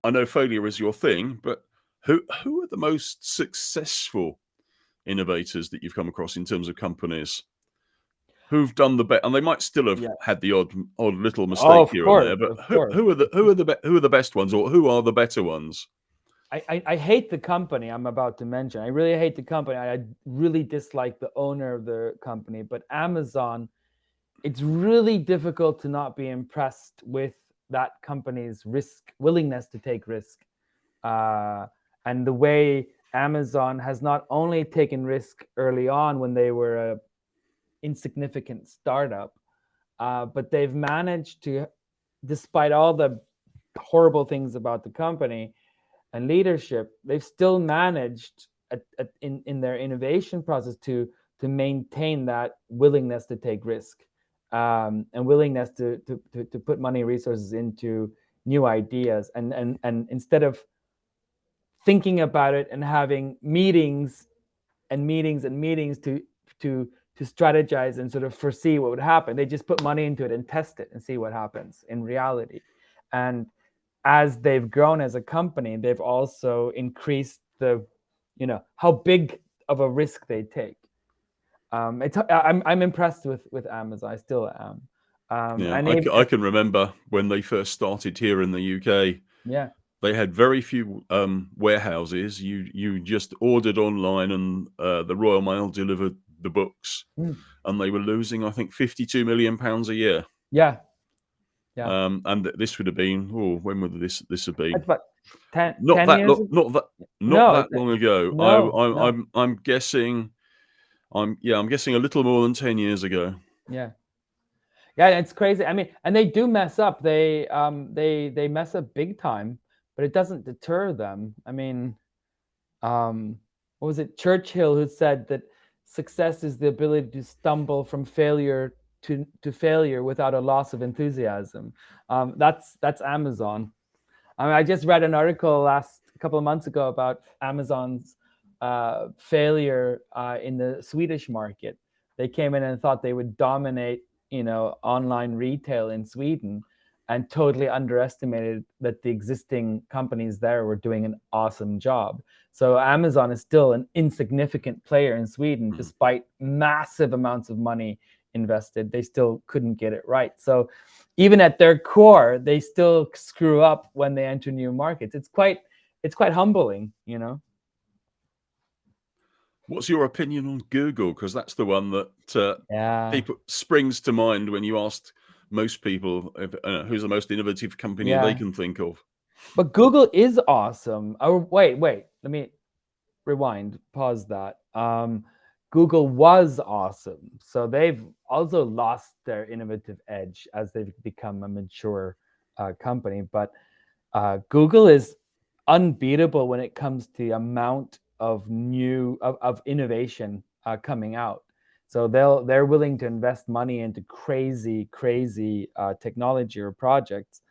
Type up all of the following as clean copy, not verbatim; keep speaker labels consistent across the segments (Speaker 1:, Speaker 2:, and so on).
Speaker 1: I know failure is your thing, but who are the most successful innovators that you've come across in terms of companies who've done the best? And they might still have
Speaker 2: Yeah.
Speaker 1: had the odd little
Speaker 2: Oh,
Speaker 1: mistake
Speaker 2: of
Speaker 1: here and
Speaker 2: course,
Speaker 1: there, but
Speaker 2: of course.
Speaker 1: who are the best ones, or who are the better ones?
Speaker 2: I hate the company I'm about to mention. I really hate the company. I really dislike the owner of the company. But Amazon, it's really difficult to not be impressed with that company's willingness to take risk. And the way Amazon has not only taken risk early on when they were a insignificant startup, but they've managed to, despite all the horrible things about the company and leadership, they've still managed in their innovation process to maintain that willingness to take risk, and willingness to put money and resources into new ideas, and instead of thinking about it and having meetings and meetings and meetings to strategize and sort of foresee what would happen, they just put money into it and test it and see what happens in reality. And as they've grown as a company, they've also increased the, how big of a risk they take. I'm impressed with Amazon. I still am.
Speaker 1: Yeah,
Speaker 2: And
Speaker 1: I can remember when they first started here in the UK.
Speaker 2: Yeah.
Speaker 1: They had very few warehouses. You just ordered online, and the Royal Mail delivered the books, and they were losing, I think, £52 million a year.
Speaker 2: Yeah. Yeah.
Speaker 1: And this would have been, when would this have been?
Speaker 2: That's about 10
Speaker 1: Not that
Speaker 2: years
Speaker 1: long,
Speaker 2: ago.
Speaker 1: not
Speaker 2: No,
Speaker 1: that long ago.
Speaker 2: no.
Speaker 1: I'm guessing, I'm guessing a little more than 10 years ago.
Speaker 2: Yeah. Yeah, it's crazy. I mean, and they do mess up. They mess up big time, but it doesn't deter them. I mean, what was it, Churchill, who said that success is the ability to stumble from failure to failure without a loss of enthusiasm. That's Amazon. I mean, I just read an article a couple of months ago about Amazon's failure in the Swedish market. They came in and thought they would dominate, online retail in Sweden, and totally underestimated that the existing companies there were doing an awesome job. So Amazon is still an insignificant player in Sweden, despite massive amounts of money invested. They still couldn't get it right. So even at their core, they still screw up when they enter new markets. It's quite humbling,
Speaker 1: What's your opinion on Google? Because that's the one that people springs to mind when you ask most people who's the most innovative company they can think of.
Speaker 2: But Google is awesome. Oh, wait. Let me rewind. Pause that. Google was awesome. So they've also lost their innovative edge as they've become a mature company. But Google is unbeatable when it comes to the amount of innovation coming out. So they're willing to invest money into crazy technology or projects.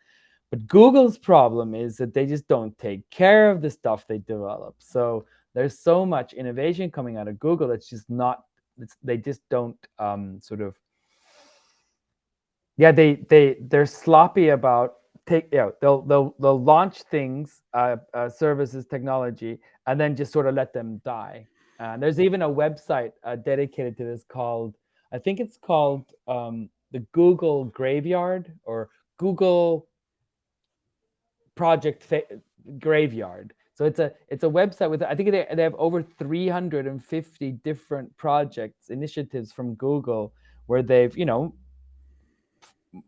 Speaker 2: But Google's problem is that they just don't take care of the stuff they develop. So there's so much innovation coming out of Google that's just not. They just don't sort of. Yeah, they're sloppy about they'll launch things, services, technology, and then just sort of let them die. There's even a website dedicated to this called, I think it's called the Google Graveyard, or Google Project Graveyard. So it's a website with, I think they have over 350 different projects, initiatives from Google, where they've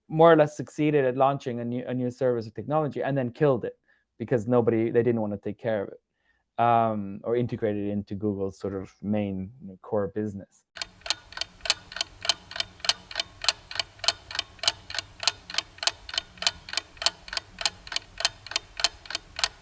Speaker 2: more or less succeeded at launching a new service or technology, and then killed it because they didn't want to take care of it, or integrate it into Google's sort of main core business.